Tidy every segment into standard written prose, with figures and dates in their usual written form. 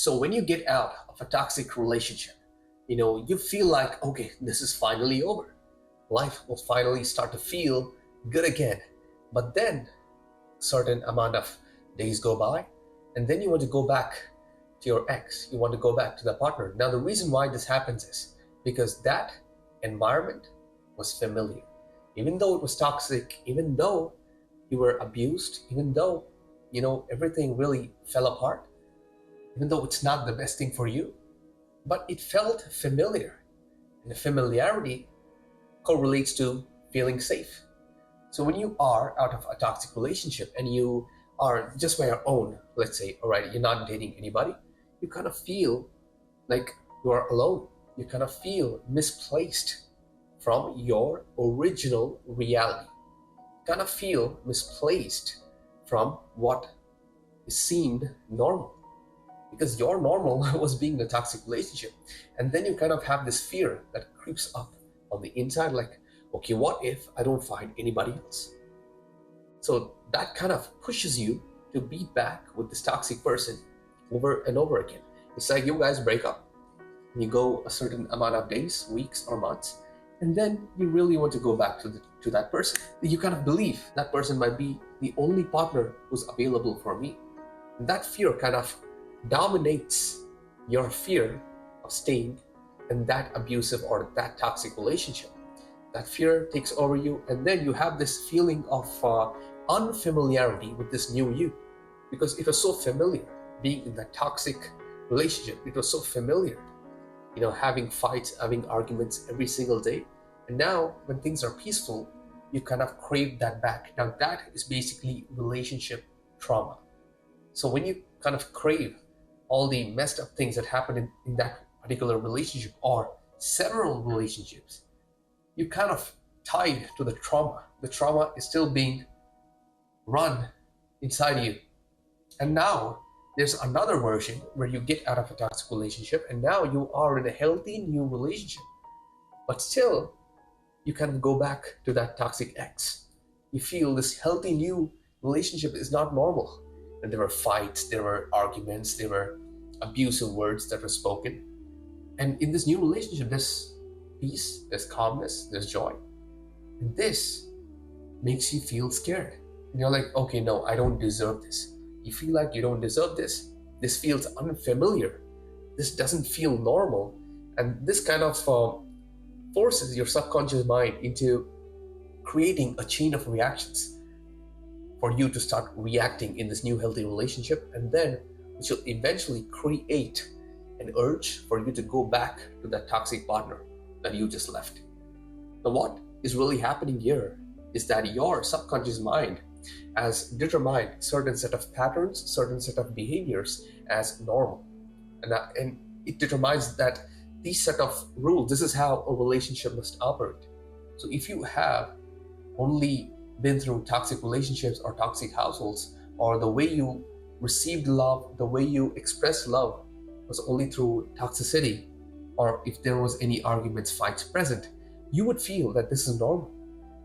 So when you get out of a toxic relationship, you feel like, okay, this is finally over. Life will finally start to feel good again. But then certain amount of days go by, and then you want to go back to your ex. You want to go back to the partner. Now, the reason why this happens is because that environment was familiar. Even though it was toxic, even though you were abused, even though, everything really fell apart, even though it's not the best thing for you, but it felt familiar. And the familiarity correlates to feeling safe. So when you are out of a toxic relationship and you are just by your own, let's say, all right, you're not dating anybody, you kind of feel like you are alone. You kind of feel misplaced from your original reality. You kind of feel misplaced from what seemed normal, because your normal was being in a toxic relationship. And then you kind of have this fear that creeps up on the inside, like, okay, what if I don't find anybody else? So that kind of pushes you to be back with this toxic person over and over again. It's like you guys break up, you go a certain amount of days, weeks, or months, and then you really want to go back to that person. You kind of believe that person might be the only partner who's available for me. And that fear kind of dominates your fear of staying in that abusive or that toxic relationship. That fear takes over you, and then you have this feeling of unfamiliarity with this new you, because it was so familiar being in that toxic relationship. It was so familiar, having fights, having arguments every single day. And now when things are peaceful, you kind of crave that back. Now that is basically relationship trauma. So when you kind of crave all the messed up things that happened in that particular relationship or several relationships, you kind of tied to the trauma. The trauma is still being run inside you. And now there's another version where you get out of a toxic relationship and now you are in a healthy new relationship. But still, you kind of go back to that toxic ex. You feel this healthy new relationship is not normal. And there were fights, there were arguments, there were abusive words that were spoken. And in this new relationship, there's peace, there's calmness, there's joy. And this makes you feel scared. And you're like, okay, no, I don't deserve this. You feel like you don't deserve this. This feels unfamiliar. This doesn't feel normal. And this kind of forces your subconscious mind into creating a chain of reactions for you to start reacting in this new healthy relationship, and then which will eventually create an urge for you to go back to that toxic partner that you just left. Now, what is really happening here is that your subconscious mind has determined certain set of patterns, certain set of behaviors as normal, and it determines that these set of rules, this is how a relationship must operate. So if you have only been through toxic relationships or toxic households, or the way you received love, the way you expressed love was only through toxicity, or if there was any arguments, fights present, you would feel that this is normal.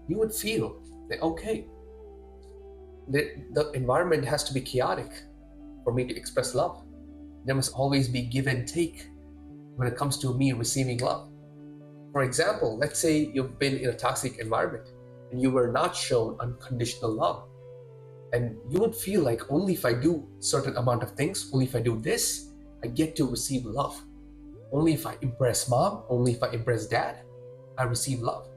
You would feel that, okay, the environment has to be chaotic for me to express love. There must always be give and take when it comes to me receiving love. For example, let's say you've been in a toxic environment and you were not shown unconditional love. And you would feel like only if I do certain amount of things, only if I do this, I get to receive love. Only if I impress mom, only if I impress dad, I receive love.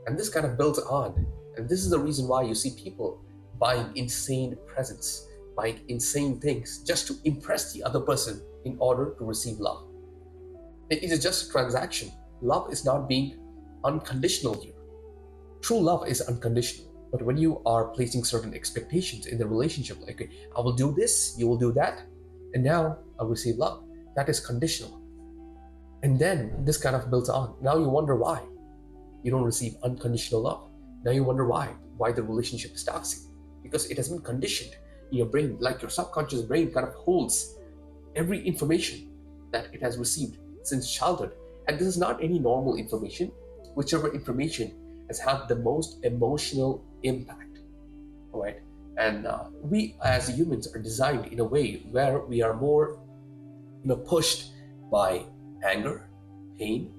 And this kind of builds on. And this is the reason why you see people buying insane presents, buying insane things just to impress the other person in order to receive love. It is just a transaction. Love is not being unconditional here. True love is unconditional. But when you are placing certain expectations in the relationship, like, okay, I will do this, you will do that, and now I'll receive love, that is conditional. And then this kind of builds on. Now you wonder why you don't receive unconditional love. Now you wonder why the relationship is toxic. Because it has been conditioned in your brain, like your subconscious brain kind of holds every information that it has received since childhood. And this is not any normal information. Whichever information has had the most emotional impact, all right? And we as humans are designed in a way where we are more pushed by anger, pain,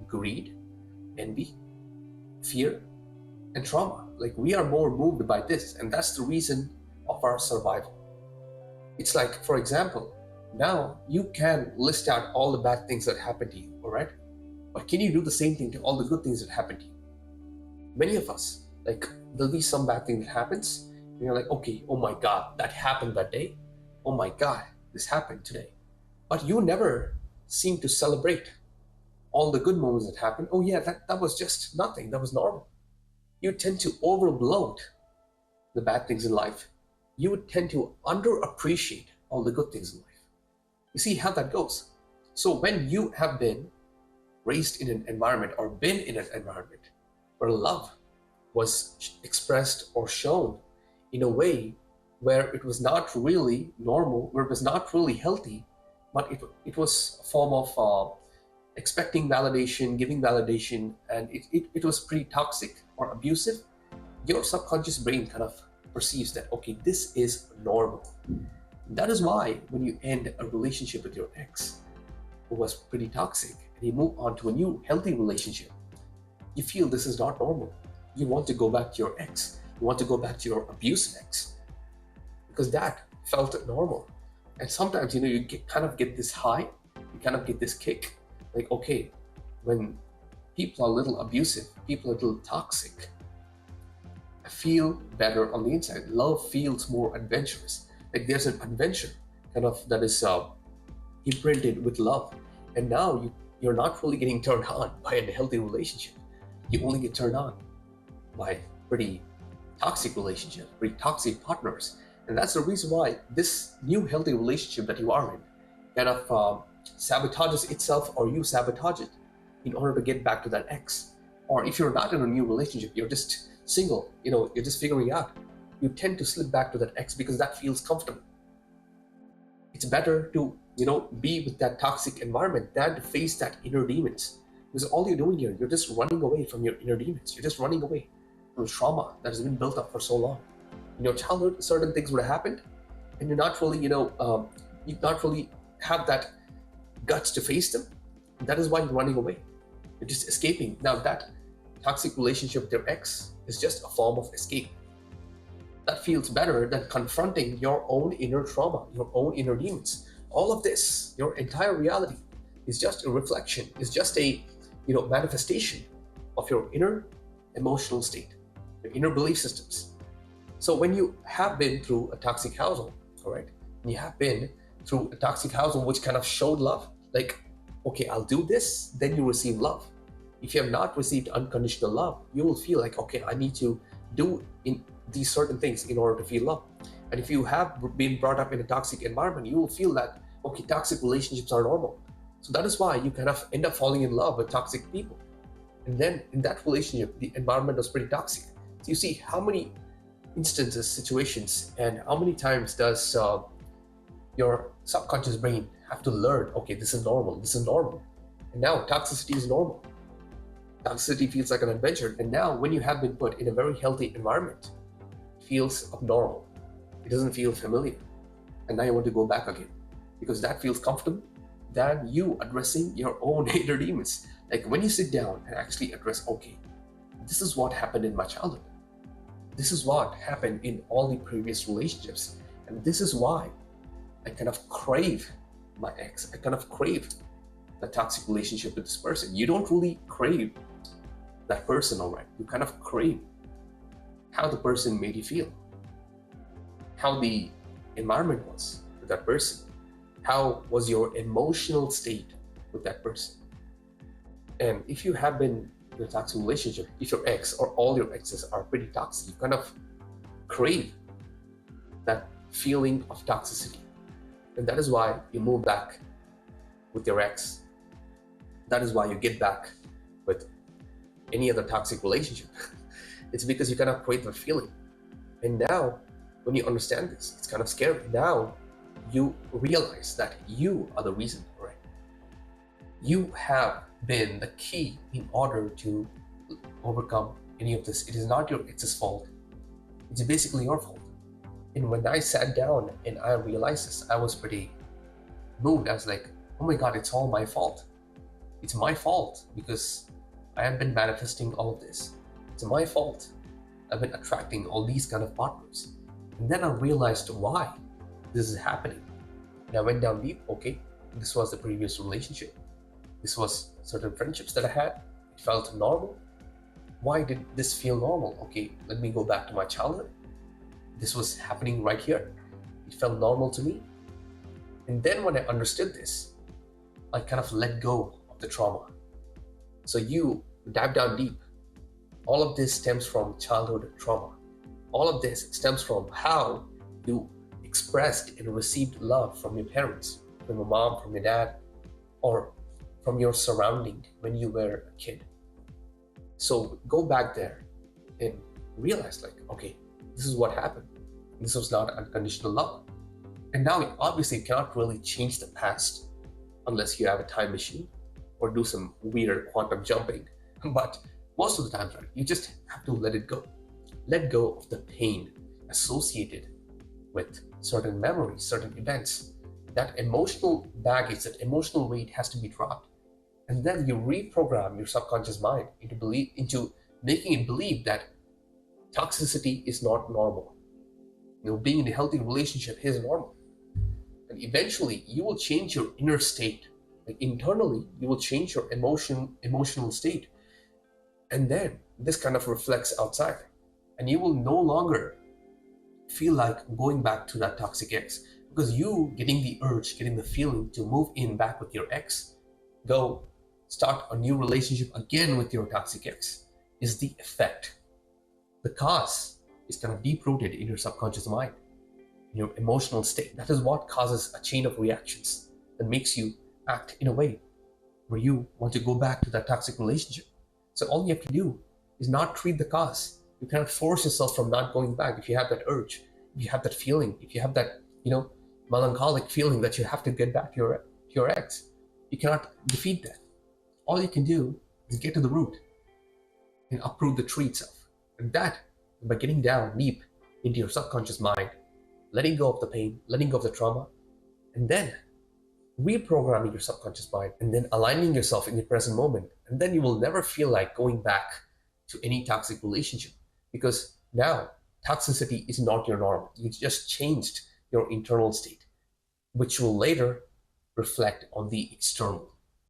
greed, envy, fear, and trauma. Like we are more moved by this, and that's the reason of our survival. It's like, for example, now you can list out all the bad things that happened to you, all right? But can you do the same thing to all the good things that happened to you? Many of us, like, there'll be some bad thing that happens, and you're like, okay, oh my God, that happened that day. Oh my God, this happened today. But you never seem to celebrate all the good moments that happened. Oh yeah, that was just nothing. That was normal. You tend to overbloat the bad things in life. You would tend to underappreciate all the good things in life. You see how that goes. So when you have been raised in an environment or been in an environment where love was expressed or shown in a way where it was not really normal, where it was not really healthy, but it was a form of expecting validation, giving validation, and it was pretty toxic or abusive, your subconscious brain kind of perceives that, okay, this is normal. That is why when you end a relationship with your ex who was pretty toxic and you move on to a new healthy relationship, you feel this is not normal. You want to go back to your ex. You want to go back to your abusive ex because that felt normal. And sometimes, you kind of get this high, you kind of get this kick, like, okay, when people are a little abusive, people are a little toxic, I feel better on the inside. Love feels more adventurous. Like there's an adventure kind of that is imprinted with love. And now you're not really getting turned on by a healthy relationship. You only get turned on by pretty toxic relationships, pretty toxic partners. And that's the reason why this new healthy relationship that you are in kind of sabotages itself, or you sabotage it in order to get back to that ex. Or if you're not in a new relationship, you're just single, you're just figuring out, you tend to slip back to that ex because that feels comfortable. It's better to, be with that toxic environment than to face that inner demons. Because all you're doing here, you're just running away from your inner demons. You're just running away from trauma that has been built up for so long. In your childhood, certain things would have happened, and you're not really, you not really have that guts to face them. That is why you're running away. You're just escaping. Now that toxic relationship with your ex is just a form of escape. That feels better than confronting your own inner trauma, your own inner demons. All of this, your entire reality, is just a reflection, is just a manifestation of your inner emotional state, your inner belief systems. So when you have been through a toxic household, all right, and you have been through a toxic household which kind of showed love, like, okay, I'll do this, then you receive love. If you have not received unconditional love, you will feel like, okay, I need to do in these certain things in order to feel love. And if you have been brought up in a toxic environment, you will feel that, okay, toxic relationships are normal. So that is why you kind of end up falling in love with toxic people. And then in that relationship, the environment was pretty toxic. So you see how many instances, situations, and how many times does your subconscious brain have to learn, okay, this is normal, this is normal. And now toxicity is normal. Toxicity feels like an adventure. And now when you have been put in a very healthy environment, it feels abnormal. It doesn't feel familiar. And now you want to go back again because that feels comfortable than you addressing your own inner demons. Like when you sit down and actually address, okay, this is what happened in my childhood. This is what happened in all the previous relationships. And this is why I kind of crave my ex. I kind of crave a toxic relationship with this person. You don't really crave that person, all right? You kind of crave how the person made you feel, how the environment was with that person, how was your emotional state with that person. And if you have been in a toxic relationship, if your ex or all your exes are pretty toxic, you kind of crave that feeling of toxicity. And that is why you move back with your ex. That is why you get back with any other toxic relationship. It's because you kind of crave that feeling. And now, when you understand this, it's kind of scary. Now, you realize that you are the reason, right? You have been the key in order to overcome any of this. It is not your ex's fault. It's basically your fault. And when I sat down and I realized this, I was pretty moved, I was like, oh my God, it's all my fault. It's my fault because I have been manifesting all of this. It's my fault. I've been attracting all these kind of partners. And then I realized why this is happening. And I went down deep. Okay, this was the previous relationship. This was certain friendships that I had. It felt normal. Why did this feel normal? Okay, let me go back to my childhood. This was happening right here. It felt normal to me. And then when I understood this, I kind of let go of the trauma. So you dive down deep. All of this stems from childhood trauma. All of this stems from how you expressed and received love from your parents, from your mom, from your dad, or from your surrounding when you were a kid. So go back there and realize, like, okay, this is what happened. This was not unconditional love. And now, obviously, you cannot really change the past unless you have a time machine or do some weird quantum jumping. But most of the times, right, you just have to let it go. Let go of the pain associated with certain memories, certain events. That emotional baggage, that emotional weight has to be dropped. And then you reprogram your subconscious mind into making it believe that toxicity is not normal. Being in a healthy relationship is normal. And eventually you will change your inner state. Like internally, you will change your emotional state. And then this kind of reflects outside. And you will no longer feel like going back to that toxic ex. Because you getting the urge, getting the feeling to move in back with your ex, go start a new relationship again with your toxic ex, is the effect. The cause is kind of deep rooted in your subconscious mind, in your emotional state. That is what causes a chain of reactions that makes you act in a way where you want to go back to that toxic relationship. So all you have to do is not treat the cause. You cannot force yourself from not going back if you have that urge, if you have that feeling, if you have that, melancholic feeling that you have to get back to your ex. You cannot defeat that. All you can do is get to the root and uproot the tree itself. And that, by getting down deep into your subconscious mind, letting go of the pain, letting go of the trauma, and then reprogramming your subconscious mind, and then aligning yourself in the present moment. And then you will never feel like going back to any toxic relationship because now toxicity is not your norm. You just changed your internal state, which will later reflect on the external.